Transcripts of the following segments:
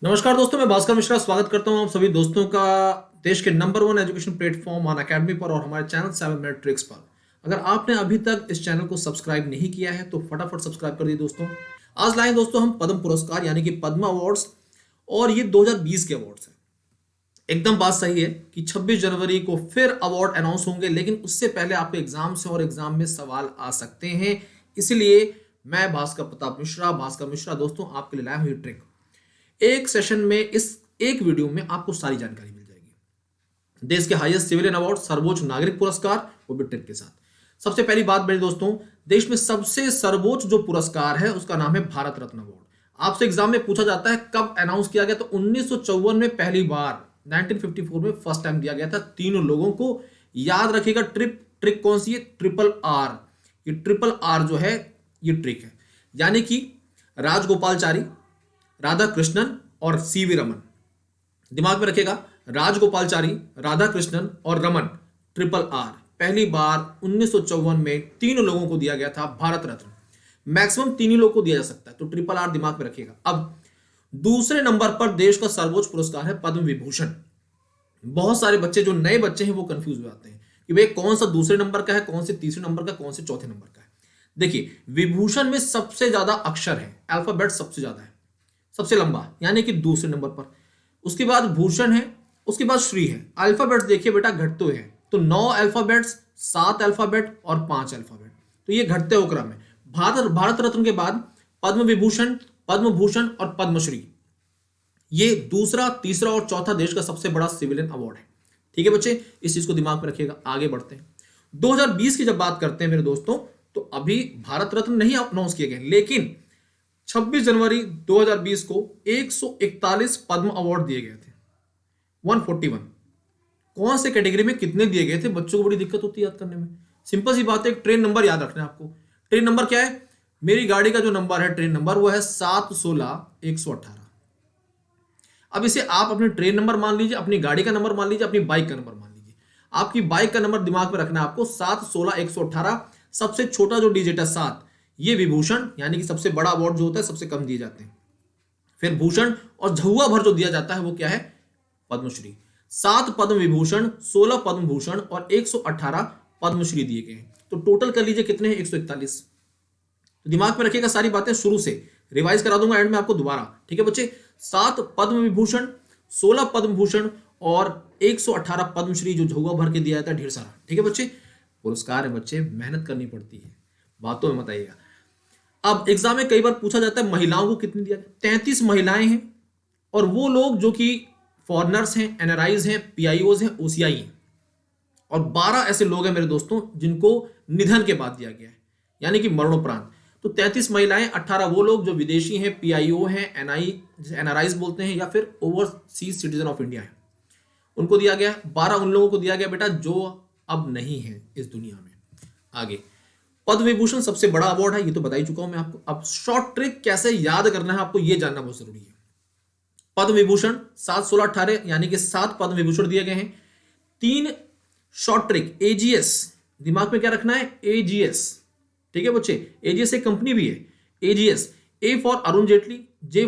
नमस्कार दोस्तों, मैं भास्कर मिश्रा स्वागत करता हूं आप सभी दोस्तों का देश के number one education platform on academy पर और हमारे चैनल 7 मिनट ट्रिक्स पर। अगर आपने अभी तक इस चैनल को सब्सक्राइब नहीं किया है तो फटाफट सब्सक्राइब कर दिए दोस्तों। आज लाए दोस्तों हम पद्म पुरस्कार यानी कि पद्म अवार्ड्स, और ये 2020 के अवार्ड्स हैं। एकदम बात सही है कि 26 जनवरी को फिर अवार्ड अनाउंस होंगे, लेकिन उससे पहले आपके एग्जाम से और एग्जाम में सवाल आ सकते हैं। इसलिए मैं भास्कर मिश्रा दोस्तों आपके लिए लाया हूं ये ट्रिक। एक सेशन में, इस एक वीडियो में आपको सारी जानकारी मिल जाएगी। देश के हाईएस्ट सिविलियन अवार्ड, सर्वोच्च नागरिक पुरस्कार, वो भी ट्रिक के साथ। सबसे पहली बात मेरे दोस्तों, देश में सबसे सर्वोच्च जो पुरस्कार है उसका नाम है भारत रत्न अवार्ड। आपसे एग्जाम में पूछा जाता है कब अनाउंस किया गया, तो 1954 में पहली बार, 1954 में फर्स्ट टाइम दिया गया था तीनों लोगों को। याद रखिएगा, ट्रिक कौन सी है? Triple R. ये ट्रिपल आर जो है ये ट्रिक है, यानी कि राजगोपालचारी, राधा कृष्णन और सीवी रमन। दिमाग में रखिएगा, राजगोपालचारी, राधा कृष्णन और रमन, ट्रिपल आर। पहली बार 1954 में तीनों लोगों को दिया गया था भारत रत्न। मैक्सिमम तीन ही लोगों को दिया जा सकता है, तो ट्रिपल आर दिमाग में रखिएगा। अब दूसरे नंबर पर देश का सर्वोच्च पुरस्कार है पद्म विभूषण। बहुत सारे बच्चे, जो नए बच्चे हैं, वो कंफ्यूज हो जाते हैं कि भाई कौन सा दूसरे नंबर का है, कौन से तीसरे नंबर का, कौन से चौथे नंबर का है। देखिए, विभूषण में सबसे ज्यादा अक्षर है, अल्फाबेट सबसे ज्यादा है, सबसे लंबा, यानी कि दूसरे नंबर पर। उसके बाद भूषण है, उसके बाद श्री है। अल्फाबेट्स देखिए बेटा घटते हुए हैं, तो 9 अल्फाबेट्स, 7 अल्फाबेट और 5 अल्फाबेट, तो ये घटते हुए क्रम है। भारत रत्न के बाद पद्म विभूषण, पद्म भूषण और पद्मश्री, ये दूसरा, तीसरा और चौथा देश का सबसे बड़ा सिविलियन अवार्ड है। ठीक है बच्चे, इस चीज को दिमाग में रखिएगा। आगे बढ़ते हैं। 2020 की जब बात करते हैं मेरे दोस्तों, तो अभी भारत रत्न नहीं अनाउंस किए गए, लेकिन 26 जनवरी 2020 को 141 पद्म अवार्ड दिए गए थे। 141। कौन से कैटेगरी में कितने दिए गए थे? बच्चों को बड़ी दिक्कत होती है याद करने में। सिंपल सी बात है, एक ट्रेन नंबर याद रखना है आपको। ट्रेन नंबर क्या है? मेरी गाड़ी का जो नंबर है, ट्रेन नंबर, वो है 716-118। अब इसे आप अपने ट्रेन नंबर मान लीजिए, अपनी गाड़ी का नंबर मान लीजिए, अपनी बाइक का नंबर मान लीजिए। आपकी बाइक का नंबर दिमाग में रखना है आपको, 716-118। सबसे छोटा जो डिजिट है 7, ये विभूषण, यानी कि सबसे बड़ा अवार्ड जो होता है सबसे कम दिए जाते हैं। फिर भूषण और झुआ भर जो दिया जाता है वो क्या है? पद्मश्री। 7 पद्म विभूषण, 16 पद्म भूषण और 118 पद्मश्री दिए गए हैं। तो टोटल कर लीजिए कितने हैं? 141। तो दिमाग में रखिएगा सारी बातें, शुरू से रिवाइज करा दूंगा एंड में आपको दोबारा। ठीक है बच्चे, 7 पद्म विभूषण, 16 पद्म भूषण और 118 पद्मश्री जो झुआ भर के दिया जाता है, ढेर सारा। ठीक है बच्चे, पुरस्कार है बच्चे, मेहनत करनी पड़ती है, बातों में बताइएगा। अब एग्जाम में कई बार पूछा जाता है महिलाओं को कितनी दिया गया? 33 महिलाएं हैं, और वो लोग जो कि फॉरनर्स हैं, एनआरआईज हैं, पीआईओज हैं, ओसीआई हैं, और 12 ऐसे लोग हैं मेरे दोस्तों जिनको निधन के बाद दिया गया है, यानी कि मरणोपरांत। तो 33 महिलाएं, 18 वो लोग जो विदेशी हैं, पीआईओ हैं, एनआरआईज बोलते हैं, या फिर ओवरसीज सिटीजन ऑफ इंडिया है, उनको दिया गया। 12 उन लोगों को दिया गया बेटा जो अब नहीं है इस दुनिया में। आगे, पद्म विभूषण सबसे बड़ा अवार्ड है, ये तो बता ही चुका हूं मैं आपको। अब शॉर्ट ट्रिक कैसे याद करना है आपको, ये जानना बहुत जरूरी है। पद्म विभूषण 7, 16, 18, यानी कि 7 पद्म विभूषण दिए गए हैं। 3 शॉर्ट ट्रिक, एजीएस, दिमाग में क्या रखना है? एजीएस। ठीक है बच्चे, एजीएस एक कंपनी भी है। AGS, A for Arun Jaitley, G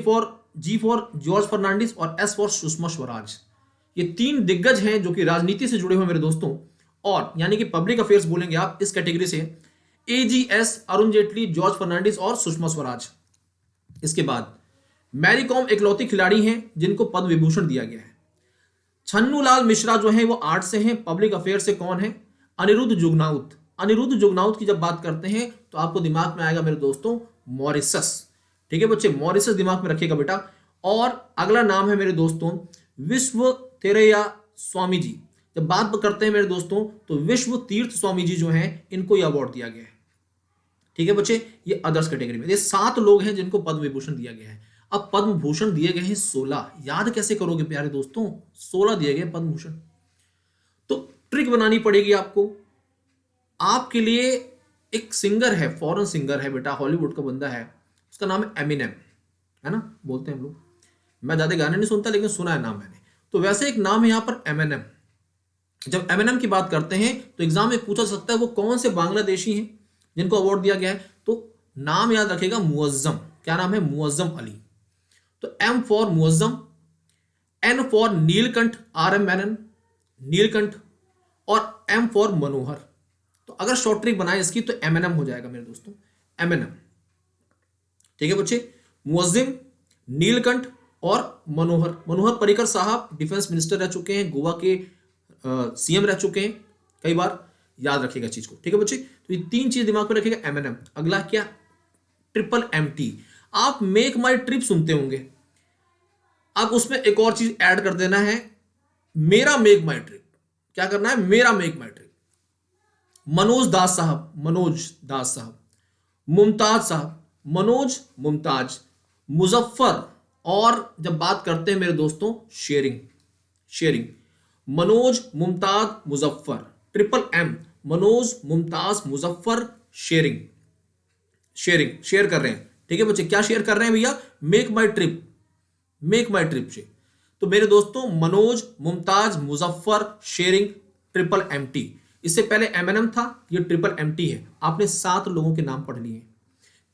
for George Fernandes और एस फॉर सुषमा स्वराज। ये 3 दिग्गज हैं जो कि राजनीति से जुड़े हुए मेरे दोस्तों, और यानी कि पब्लिक अफेयर्स बोलेंगे आप इस कैटेगरी से। एजीएस, अरुण जेटली, जॉर्ज फर्नांडिस और सुषमा स्वराज। इसके बाद मैरी कॉम इकलौती खिलाड़ी हैं जिनको पद्म विभूषण दिया गया है। छन्नूलाल मिश्रा जो है वो आर्ट से हैं। पब्लिक अफेयर से कौन है? अनिरुद्ध जुगनाउत। अनिरुद्ध जुगनाउत की जब बात करते हैं तो आपको दिमाग में आएगा मेरे दोस्तों मॉरिशस। ठीक है बच्चे, मॉरिशस दिमाग में रखिएगा बेटा। और अगला नाम है मेरे दोस्तों विश्व तेरैया स्वामी जी। जब बात करते हैं मेरे दोस्तों तो विश्व तीर्थ स्वामी जी जो हैं, इनको यह अवार्ड दिया गया है। ठीक है बच्चे, ये अदर्स कैटेगरी में। ये 7 लोग हैं जिनको पद्म विभूषण दिया गया है। अब पद्म भूषण दिए गए हैं 16। याद कैसे करोगे प्यारे दोस्तों? 16 दिए गए पद्म भूषण। तो ट्रिक बनानी पड़ेगी आपको। आपके लिए एक सिंगर है, फॉरेन सिंगर है बेटा, हॉलीवुड का बंदा है, उसका नाम है एमिनेम, है ना, बोलते हैं हम लोग। मैं ज्यादा गाने नहीं सुनता, लेकिन सुना है नाम मैंने। तो वैसे एक नाम है यहां पर एमिनेम। जब एमिनेम की बात करते हैं तो एग्जाम में पूछा सकता है वो कौन से बांग्लादेशी हैं जिनको अवार्ड दिया गया है। तो नाम याद रखेगा, मुअज्जम। क्या नाम है? मुअज्जम अली। तो M for Muazzam, N for Neelkanth, R M Menon, Neelkanth, और एम फॉर मनोहर। तो अगर शॉर्ट ट्रिक बनाए इसकी तो एमएनएम हो जाएगा मेरे दोस्तों, एमएनएम। ठीक है बच्चे, मुअज्जिम, नीलकंठ और मनोहर। मनोहर पर्रिकर साहब डिफेंस मिनिस्टर रह चुके हैं, गोवा के सीएम रह चुके हैं कई बार, याद रखिएगा चीज को। ठीक है बच्चे, तो ये तीन चीज दिमाग में रखिएगा, एमएनएम। अगला क्या, ट्रिपल एमटी। आप मेक माई ट्रिप सुनते होंगे, अब उसमें एक और चीज ऐड कर देना है, मेरा मेक माई ट्रिप। क्या करना है, मेरा मेक माई ट्रिप। मनोज दास साहब, मनोज दास साहब, मुमताज साहब, मनोज, मुमताज, मुजफ्फर, और जब बात करते हैं मेरे दोस्तों sharing, sharing, Manoj, Mumtaz, Muzaffar, triple M, Manoj, Mumtaz, Muzaffar, sharing, sharing, share कर रहे हैं। ठीक है बच्चे, क्या शेयर कर रहे हैं भैया, make my trip, make my trip से। तो मेरे दोस्तों Manoj, Mumtaz, Muzaffar, sharing, triple MT. इससे पहले एमएनएम था, ये ट्रिपल एमटी है। आपने 7 लोगों के नाम पढ़ लिए।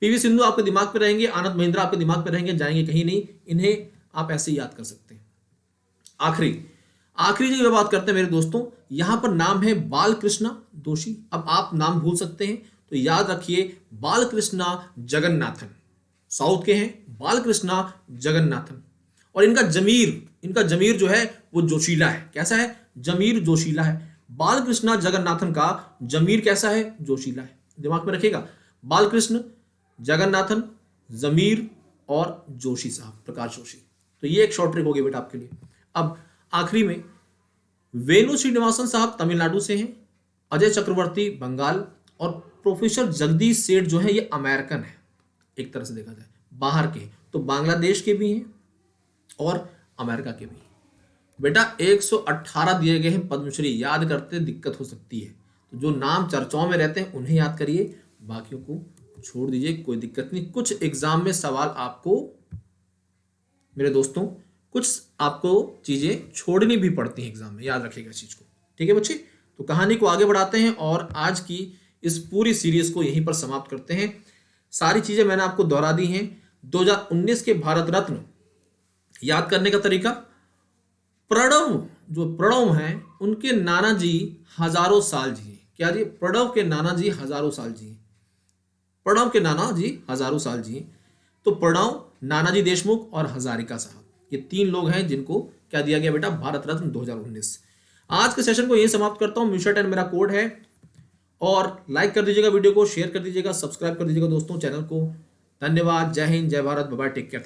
पीवी सिंधु आपके दिमाग पे रहेंगे, आनंद महिंद्रा आपके दिमाग पे रहेंगे, जाएंगे कहीं नहीं, इन्हें आप ऐसे ही याद कर सकते हैं। आखिरी आखिरी जो बात करते हैं मेरे दोस्तों, यहां पर नाम है बालकृष्णा दोषी। अब आप नाम भूल सकते हैं तो याद रखिए बालकृष्णा जगन्नाथन, साउथ के हैं बालकृष्णा जगन्नाथन। और इनका जमीर जो है वो जोशीला है। कैसा है, जमीर जोशीला है। बालकृष्णा जगन्नाथन का जमीर कैसा है, जोशीला है। दिमाग में रखिएगा, बालकृष्ण जगन्नाथन, जमीर और जोशी साहब, प्रकाश जोशी। तो ये एक शॉर्ट ट्रिक होगी बेटा आपके लिए। अब आखिरी में वेणु श्रीनिवासन साहब तमिलनाडु से हैं, अजय चक्रवर्ती बंगाल, और प्रोफेसर जगदीश सेठ जो है ये अमेरिकन है, एक तरह से देखा जाए बाहर के। तो बांग्लादेश के भी हैं और अमेरिका के भी हैं। बेटा 118 दिए गए हैं पद्मश्री, याद करते दिक्कत हो सकती है, तो जो नाम चर्चाओं में रहते हैं उन्हें याद करिए, बाकियों को छोड़ दीजिए, कोई दिक्कत नहीं। कुछ एग्जाम में सवाल आपको मेरे दोस्तों, कुछ आपको चीजें छोड़नी भी पड़ती हैं एग्जाम में, याद रखिएगा इस चीज को। ठीक है बच्चे, तो कहानी को आगे बढ़ाते हैं और आज की इस पूरी सीरीज को यहीं पर समाप्त करते हैं। सारी चीजें मैंने आपको दोहरा दी हैं। 2019 के भारत रत्न याद करने का तरीका, प्रणव हैं उनके नाना जी हजारों साल जिए। क्या जी, प्रणव के नाना जी हजारों साल जिए, प्रणव के नाना जी हजारों साल जिए। तो प्रणव, नानाजी देशमुख और हजारिका साहब, ये 3 लोग हैं जिनको क्या दिया गया बेटा, भारत रत्न 2019। आज के सेशन को यही समाप्त करता हूं। म्यूशा 10 मेरा कोड है, और लाइक कर दीजिएगा वीडियो को, शेयर कर दीजिएगा, सब्सक्राइब कर दीजिएगा दोस्तों चैनल को। धन्यवाद, जय हिंद, जय Bharat, bye bye, take care.